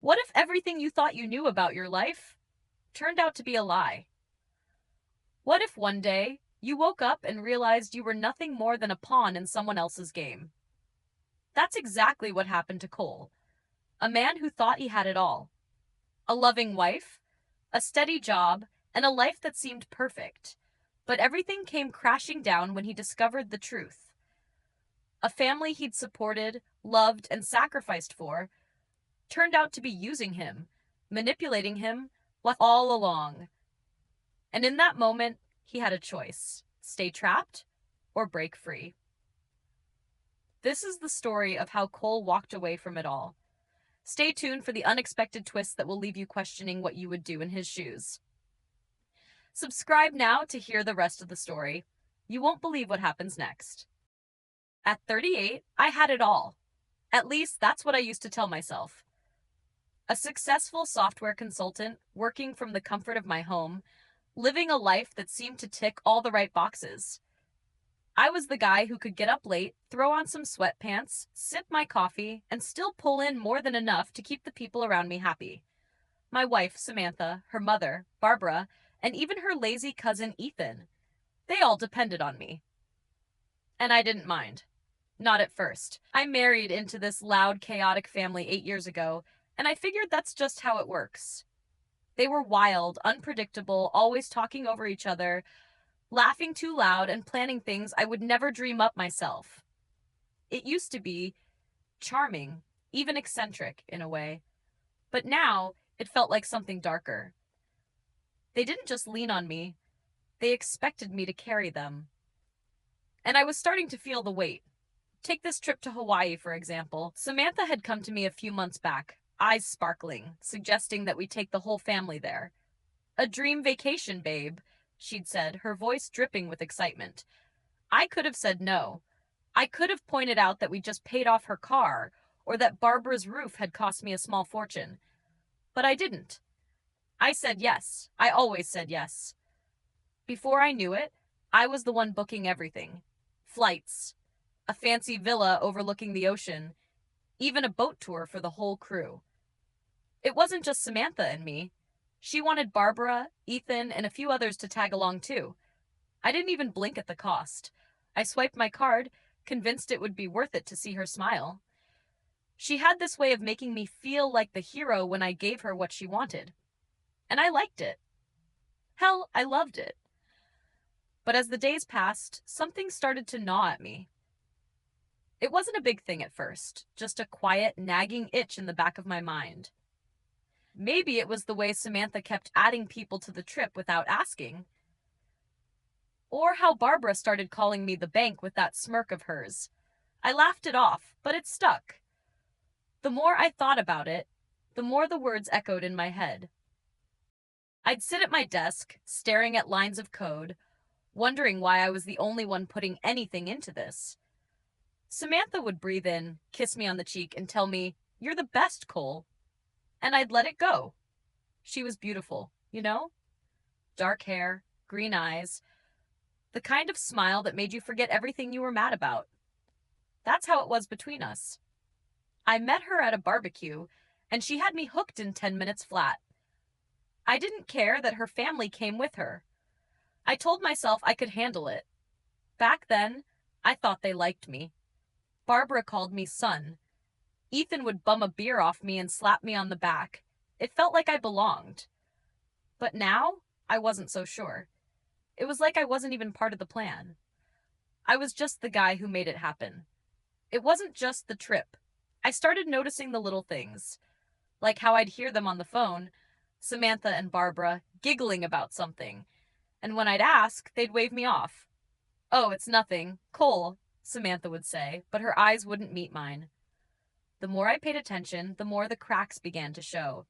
What if everything you thought you knew about your life turned out to be a lie? What if one day you woke up and realized you were nothing more than a pawn in someone else's game? That's exactly what happened to Cole, a man who thought he had it all: a loving wife, a steady job, and a life that seemed perfect. But everything came crashing down when he discovered the truth. A family he'd supported, loved, and sacrificed for turned out to be using him, manipulating him, all along. And in that moment, he had a choice: stay trapped or break free. This is the story of how Cole walked away from it all. Stay tuned for the unexpected twists that will leave you questioning what you would do in his shoes. Subscribe now to hear the rest of the story. You won't believe what happens next. At 38, I had it all. At least that's what I used to tell myself. A successful software consultant, working from the comfort of my home, living a life that seemed to tick all the right boxes. I was the guy who could get up late, throw on some sweatpants, sip my coffee, and still pull in more than enough to keep the people around me happy. My wife, Samantha, her mother, Barbara, and even her lazy cousin, Ethan. They all depended on me. And I didn't mind. Not at first. I married into this loud, chaotic family 8 years ago, and I figured that's just how it works. They were wild, unpredictable, always talking over each other, laughing too loud, and planning things I would never dream up myself. It used to be charming, even eccentric in a way. But now it felt like something darker. They didn't just lean on me, they expected me to carry them. And I was starting to feel the weight. Take this trip to Hawaii, for example. Samantha had come to me a few months back, eyes sparkling, suggesting that we take the whole family there. A dream vacation, babe, she'd said, her voice dripping with excitement. I could have said no. I could have pointed out that we just paid off her car, or that Barbara's roof had cost me a small fortune. But I didn't. I said yes. I always said yes. Before I knew it, I was the one booking everything. Flights, a fancy villa overlooking the ocean, even a boat tour for the whole crew. It wasn't just Samantha and me. She wanted Barbara, Ethan, and a few others to tag along too. I didn't even blink at the cost. I swiped my card, convinced it would be worth it to see her smile. She had this way of making me feel like the hero when I gave her what she wanted. And I liked it. Hell, I loved it. But as the days passed, something started to gnaw at me. It wasn't a big thing at first, just a quiet, nagging itch in the back of my mind. Maybe it was the way Samantha kept adding people to the trip without asking. Or how Barbara started calling me the bank with that smirk of hers. I laughed it off, but it stuck. The more I thought about it, the more the words echoed in my head. I'd sit at my desk, staring at lines of code, wondering why I was the only one putting anything into this. Samantha would breathe in, kiss me on the cheek, and tell me, "You're the best, Cole." And I'd let it go. She was beautiful, you know? Dark hair, green eyes, the kind of smile that made you forget everything you were mad about. That's how it was between us. I met her at a barbecue, and she had me hooked in 10 minutes flat. I didn't care that her family came with her. I told myself I could handle it. Back then, I thought they liked me. Barbara called me son. Ethan would bum a beer off me and slap me on the back. It felt like I belonged. But now, I wasn't so sure. It was like I wasn't even part of the plan. I was just the guy who made it happen. It wasn't just the trip. I started noticing the little things, like how I'd hear them on the phone, Samantha and Barbara, giggling about something. And when I'd ask, they'd wave me off. "Oh, it's nothing. Cole," Samantha would say, but her eyes wouldn't meet mine. The more I paid attention, the more the cracks began to show.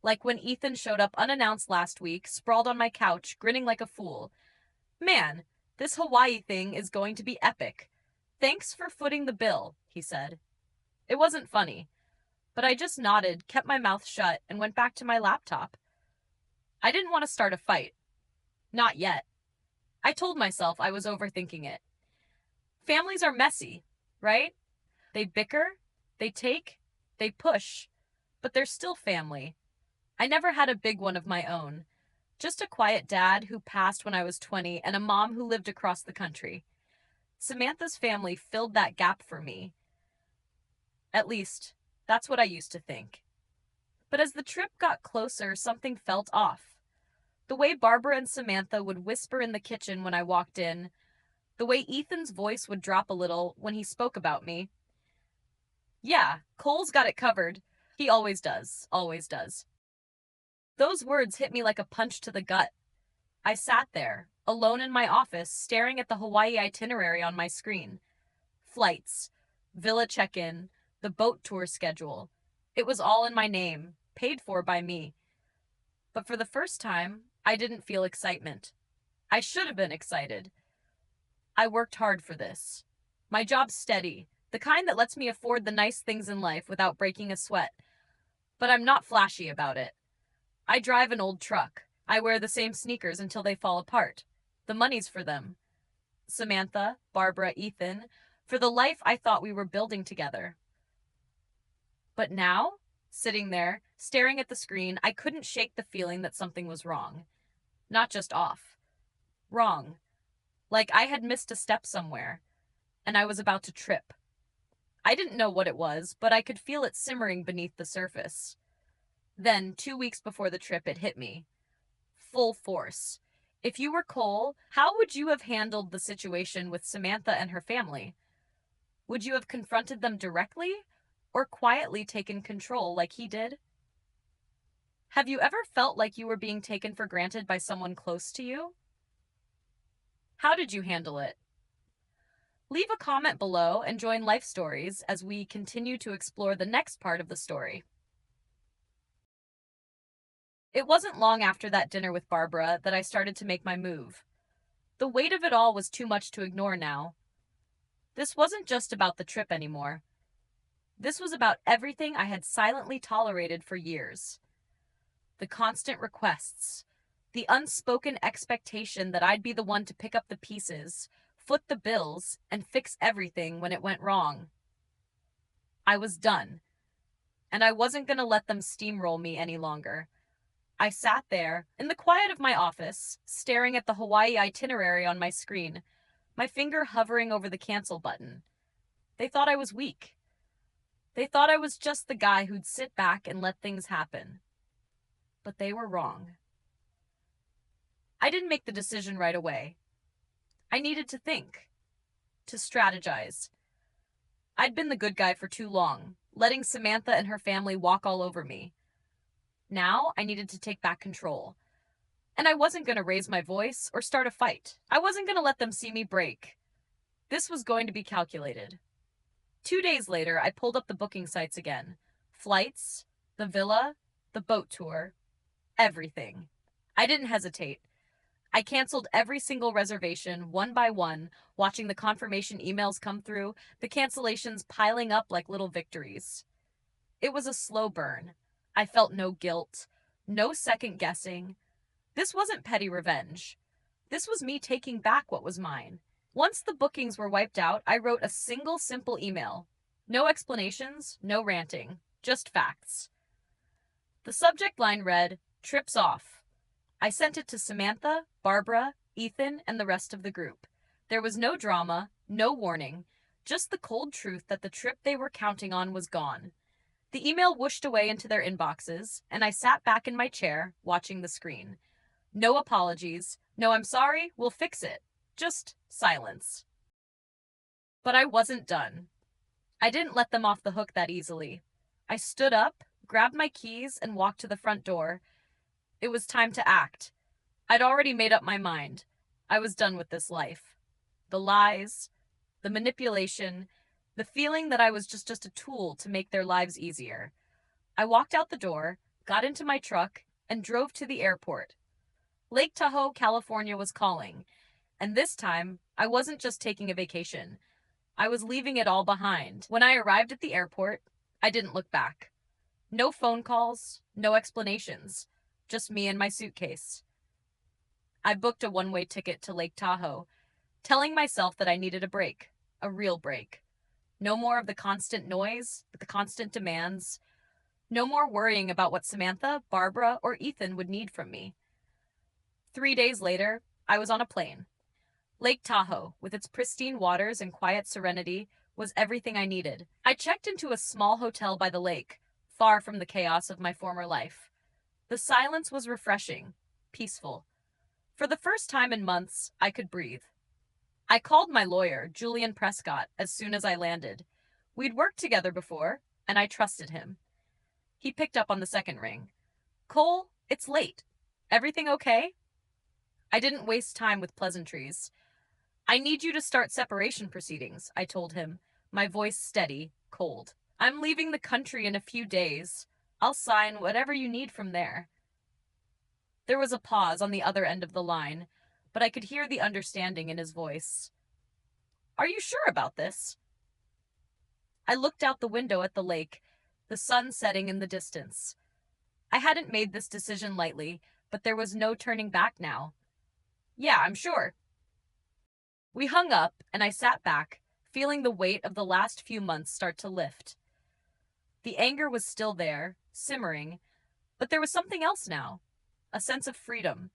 Like when Ethan showed up unannounced last week, sprawled on my couch, grinning like a fool. "Man, this Hawaii thing is going to be epic. Thanks for footing the bill," he said. It wasn't funny, but I just nodded, kept my mouth shut, and went back to my laptop. I didn't want to start a fight. Not yet. I told myself I was overthinking it. Families are messy, right? They bicker, they take, they push, but they're still family. I never had a big one of my own. Just a quiet dad who passed when I was 20 and a mom who lived across the country. Samantha's family filled that gap for me. At least, that's what I used to think. But as the trip got closer, something felt off. The way Barbara and Samantha would whisper in the kitchen when I walked in, the way Ethan's voice would drop a little when he spoke about me. Yeah, Cole's got it covered. He always does, always does. Those words hit me like a punch to the gut. I sat there, alone in my office, staring at the Hawaii itinerary on my screen. Flights, villa check-in, the boat tour schedule. It was all in my name, paid for by me. But for the first time, I didn't feel excitement. I should have been excited. I worked hard for this. My job's steady, the kind that lets me afford the nice things in life without breaking a sweat. But I'm not flashy about it. I drive an old truck. I wear the same sneakers until they fall apart. The money's for them. Samantha, Barbara, Ethan, for the life I thought we were building together. But now, sitting there, staring at the screen, I couldn't shake the feeling that something was wrong. Not just off. Wrong. Like I had missed a step somewhere, and I was about to trip. I didn't know what it was, but I could feel it simmering beneath the surface. Then, 2 weeks before the trip, it hit me. Full force. If you were Cole, how would you have handled the situation with Samantha and her family? Would you have confronted them directly, or quietly taken control like he did? Have you ever felt like you were being taken for granted by someone close to you? How did you handle it? Leave a comment below and join Life Stories as we continue to explore the next part of the story. It wasn't long after that dinner with Barbara that I started to make my move. The weight of it all was too much to ignore now. This wasn't just about the trip anymore. This was about everything I had silently tolerated for years. The constant requests, the unspoken expectation that I'd be the one to pick up the pieces, foot the bills, and fix everything when it went wrong. I was done, and I wasn't going to let them steamroll me any longer. I sat there, in the quiet of my office, staring at the Hawaii itinerary on my screen, my finger hovering over the cancel button. They thought I was weak. They thought I was just the guy who'd sit back and let things happen. But they were wrong. I didn't make the decision right away. I needed to think, to strategize. I'd been the good guy for too long, letting Samantha and her family walk all over me. Now I needed to take back control. And I wasn't going to raise my voice or start a fight. I wasn't going to let them see me break. This was going to be calculated. 2 days later, I pulled up the booking sites again. Flights, the villa, the boat tour, everything. I didn't hesitate. I canceled every single reservation one by one, watching the confirmation emails come through, the cancellations piling up like little victories. It was a slow burn. I felt no guilt, no second guessing. This wasn't petty revenge. This was me taking back what was mine. Once the bookings were wiped out, I wrote a single simple email. No explanations, no ranting, just facts. The subject line read, "Trips off." I sent it to Samantha, Barbara, Ethan, and the rest of the group. There was no drama, no warning, just the cold truth that the trip they were counting on was gone. The email whooshed away into their inboxes, and I sat back in my chair, watching the screen. No apologies, no "I'm sorry, we'll fix it," just silence. But I wasn't done. I didn't let them off the hook that easily. I stood up, grabbed my keys, and walked to the front door. It was time to act. I'd already made up my mind. I was done with this life. The lies, the manipulation, the feeling that I was just a tool to make their lives easier. I walked out the door, got into my truck, and drove to the airport. Lake Tahoe, California was calling, and this time, I wasn't just taking a vacation. I was leaving it all behind. When I arrived at the airport, I didn't look back. No phone calls, no explanations, just me and my suitcase. I booked a one-way ticket to Lake Tahoe, telling myself that I needed a break, a real break. No more of the constant noise, the constant demands. No more worrying about what Samantha, Barbara, or Ethan would need from me. 3 days later, I was on a plane. Lake Tahoe, with its pristine waters and quiet serenity, was everything I needed. I checked into a small hotel by the lake, far from the chaos of my former life. The silence was refreshing, peaceful. For the first time in months, I could breathe. I called my lawyer, Julian Prescott, as soon as I landed. We'd worked together before, and I trusted him. He picked up on the second ring. Cole, it's late. Everything okay? I didn't waste time with pleasantries. I need you to start separation proceedings, I told him, my voice steady, cold. I'm leaving the country in a few days. I'll sign whatever you need from there. There was a pause on the other end of the line, but I could hear the understanding in his voice. Are you sure about this? I looked out the window at the lake, the sun setting in the distance. I hadn't made this decision lightly, but there was no turning back now. Yeah, I'm sure. We hung up, and I sat back, feeling the weight of the last few months start to lift. The anger was still there, simmering, but there was something else now. A sense of freedom,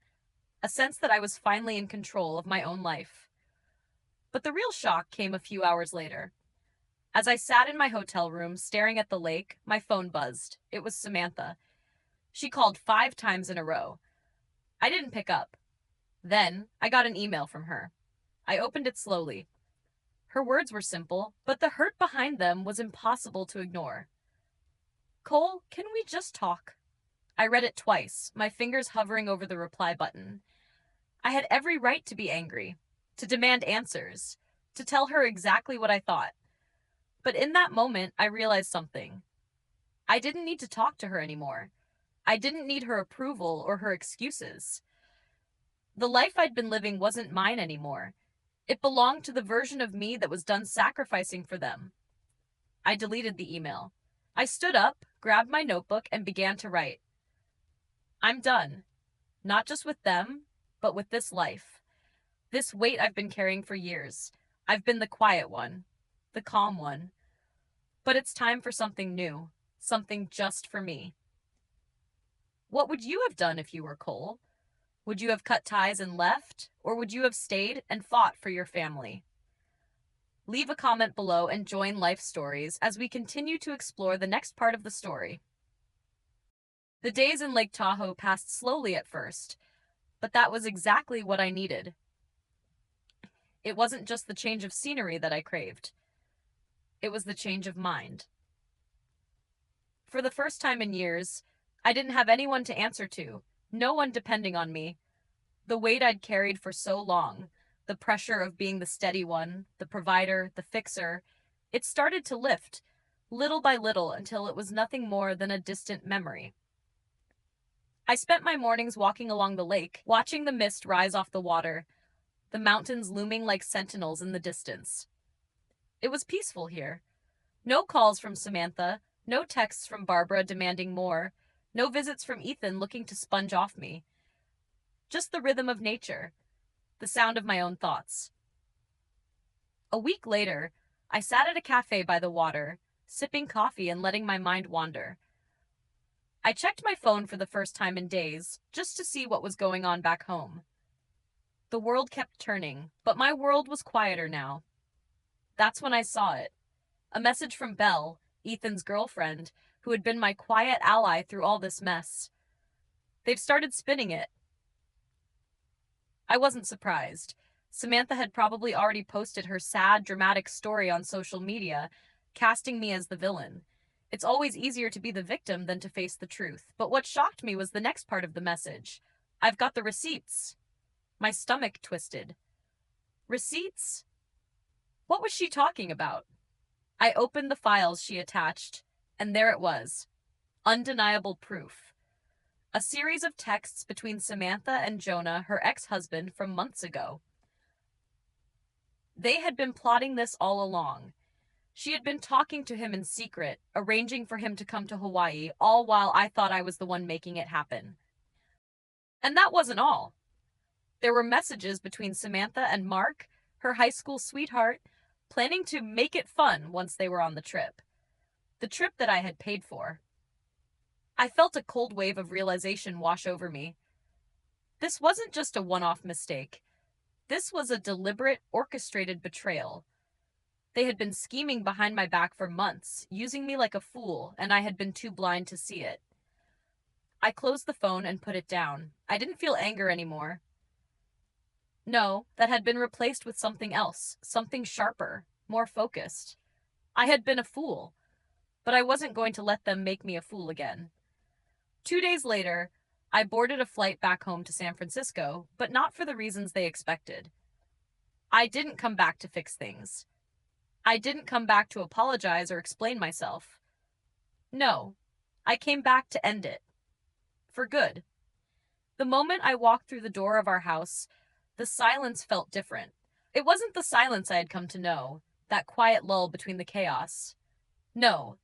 a sense that I was finally in control of my own life. But the real shock came a few hours later. As I sat in my hotel room staring at the lake, my phone buzzed. It was Samantha. She called 5 times in a row. I didn't pick up. Then, I got an email from her. I opened it slowly. Her words were simple, but the hurt behind them was impossible to ignore. Cole, can we just talk? I read it twice, my fingers hovering over the reply button. I had every right to be angry, to demand answers, to tell her exactly what I thought. But in that moment, I realized something. I didn't need to talk to her anymore. I didn't need her approval or her excuses. The life I'd been living wasn't mine anymore. It belonged to the version of me that was done sacrificing for them. I deleted the email. I stood up, grabbed my notebook, and began to write. I'm done. Not just with them, but with this life. This weight I've been carrying for years. I've been the quiet one, the calm one. But it's time for something new, something just for me. What would you have done if you were Cole? Would you have cut ties and left, or would you have stayed and fought for your family? Leave a comment below and join Life Stories as we continue to explore the next part of the story. The days in Lake Tahoe passed slowly at first, but that was exactly what I needed. It wasn't just the change of scenery that I craved. It was the change of mind. For the first time in years, I didn't have anyone to answer to, no one depending on me. The weight I'd carried for so long, the pressure of being the steady one, the provider, the fixer, it started to lift, little by little until it was nothing more than a distant memory. I spent my mornings walking along the lake, watching the mist rise off the water, the mountains looming like sentinels in the distance. It was peaceful here. No calls from Samantha, no texts from Barbara demanding more, no visits from Ethan looking to sponge off me. Just the rhythm of nature, the sound of my own thoughts. A week later, I sat at a cafe by the water, sipping coffee and letting my mind wander. I checked my phone for the first time in days, just to see what was going on back home. The world kept turning, but my world was quieter now. That's when I saw it. A message from Belle, Ethan's girlfriend, who had been my quiet ally through all this mess. They've started spinning it. I wasn't surprised. Samantha had probably already posted her sad, dramatic story on social media, casting me as the villain. It's always easier to be the victim than to face the truth. But what shocked me was the next part of the message. I've got the receipts. My stomach twisted. Receipts? What was she talking about? I opened the files she attached, and there it was. Undeniable proof. A series of texts between Samantha and Jonah, her ex-husband, from months ago. They had been plotting this all along. She had been talking to him in secret, arranging for him to come to Hawaii, all while I thought I was the one making it happen. And that wasn't all. There were messages between Samantha and Mark, her high school sweetheart, planning to make it fun once they were on the trip. The trip that I had paid for. I felt a cold wave of realization wash over me. This wasn't just a one off mistake. This was a deliberate, orchestrated betrayal. They had been scheming behind my back for months, using me like a fool, and I had been too blind to see it. I closed the phone and put it down. I didn't feel anger anymore. No, that had been replaced with something else, something sharper, more focused. I had been a fool, but I wasn't going to let them make me a fool again. 2 days later, I boarded a flight back home to San Francisco, but not for the reasons they expected. I didn't come back to fix things. I didn't come back to apologize or explain myself. No, I came back to end it. For good. The moment I walked through the door of our house, the silence felt different. It wasn't the silence I had come to know, that quiet lull between the chaos. No,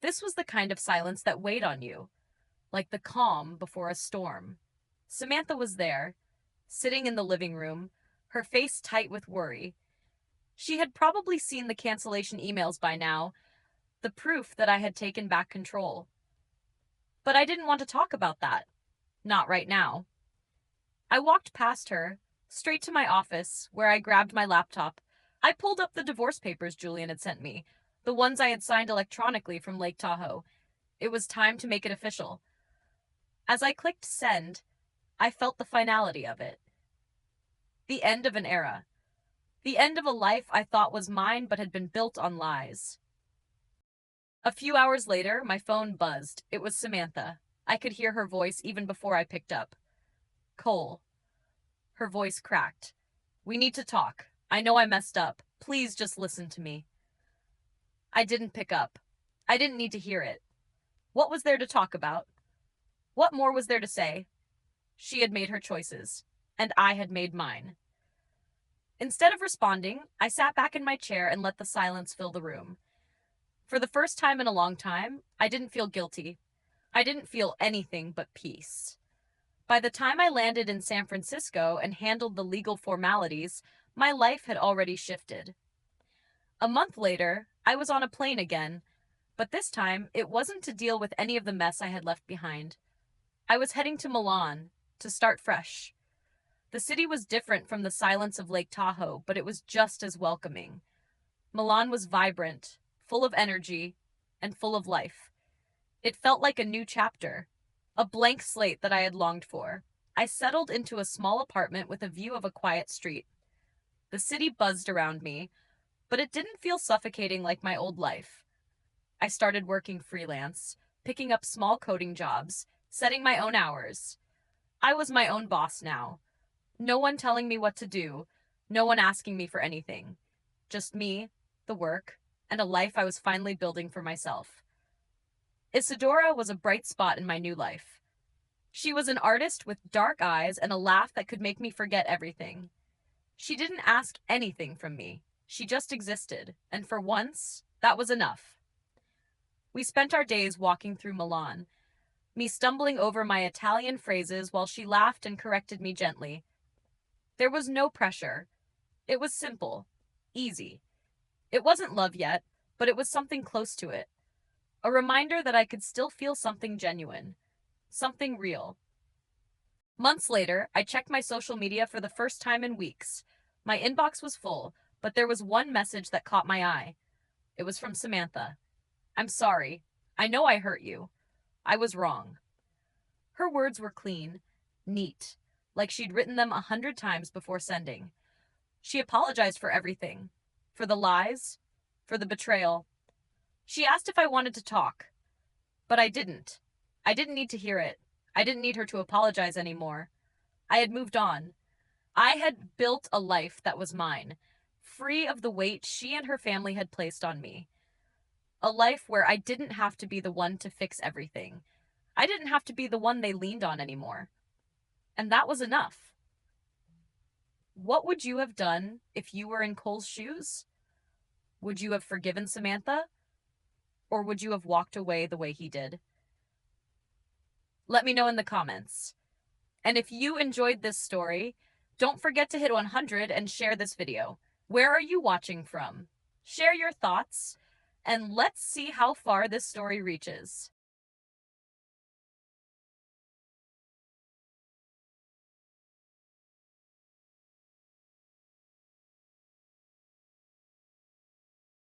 this was the kind of silence that weighed on you, like the calm before a storm. Samantha was there, sitting in the living room, her face tight with worry. She had probably seen the cancellation emails by now, the proof that I had taken back control. But I didn't want to talk about that. Not right now. I walked past her, straight to my office, where I grabbed my laptop. I pulled up the divorce papers Julian had sent me, the ones I had signed electronically from Lake Tahoe. It was time to make it official. As I clicked send, I felt the finality of it. The end of an era. The end of a life I thought was mine but had been built on lies. A few hours later, my phone buzzed. It was Samantha. I could hear her voice even before I picked up. Cole. Her voice cracked. We need to talk. I know I messed up. Please just listen to me. I didn't pick up. I didn't need to hear it. What was there to talk about? What more was there to say? She had made her choices, and I had made mine. Instead of responding, I sat back in my chair and let the silence fill the room. For the first time in a long time, I didn't feel guilty. I didn't feel anything but peace. By the time I landed in San Francisco and handled the legal formalities, my life had already shifted. A month later, I was on a plane again, but this time it wasn't to deal with any of the mess I had left behind. I was heading to Milan to start fresh. The city was different from the silence of Lake Tahoe, but it was just as welcoming. Milan was vibrant, full of energy, and full of life. It felt like a new chapter, a blank slate that I had longed for. I settled into a small apartment with a view of a quiet street. The city buzzed around me, but it didn't feel suffocating like my old life. I started working freelance, picking up small coding jobs, setting my own hours. I was my own boss now. No one telling me what to do, no one asking me for anything. Just me, the work, and a life I was finally building for myself. Isadora was a bright spot in my new life. She was an artist with dark eyes and a laugh that could make me forget everything. She didn't ask anything from me. She just existed, and for once, that was enough. We spent our days walking through Milan, me stumbling over my Italian phrases while she laughed and corrected me gently. There was no pressure. It was simple, easy. It wasn't love yet, but it was something close to it. A reminder that I could still feel something genuine, something real. Months later, I checked my social media for the first time in weeks. My inbox was full, but there was one message that caught my eye. It was from Samantha. I'm sorry. I know I hurt you. I was wrong. Her words were clean, neat, like she'd written them 100 times before sending. She apologized for everything. For the lies, for the betrayal. She asked if I wanted to talk, but I didn't. I didn't need to hear it. I didn't need her to apologize anymore. I had moved on. I had built a life that was mine, free of the weight she and her family had placed on me. A life where I didn't have to be the one to fix everything. I didn't have to be the one they leaned on anymore. And that was enough. What would you have done if you were in Cole's shoes? Would you have forgiven Samantha? Or would you have walked away the way he did? Let me know in the comments. And if you enjoyed this story, don't forget to hit 100 and share this video. Where are you watching from? Share your thoughts, and let's see how far this story reaches.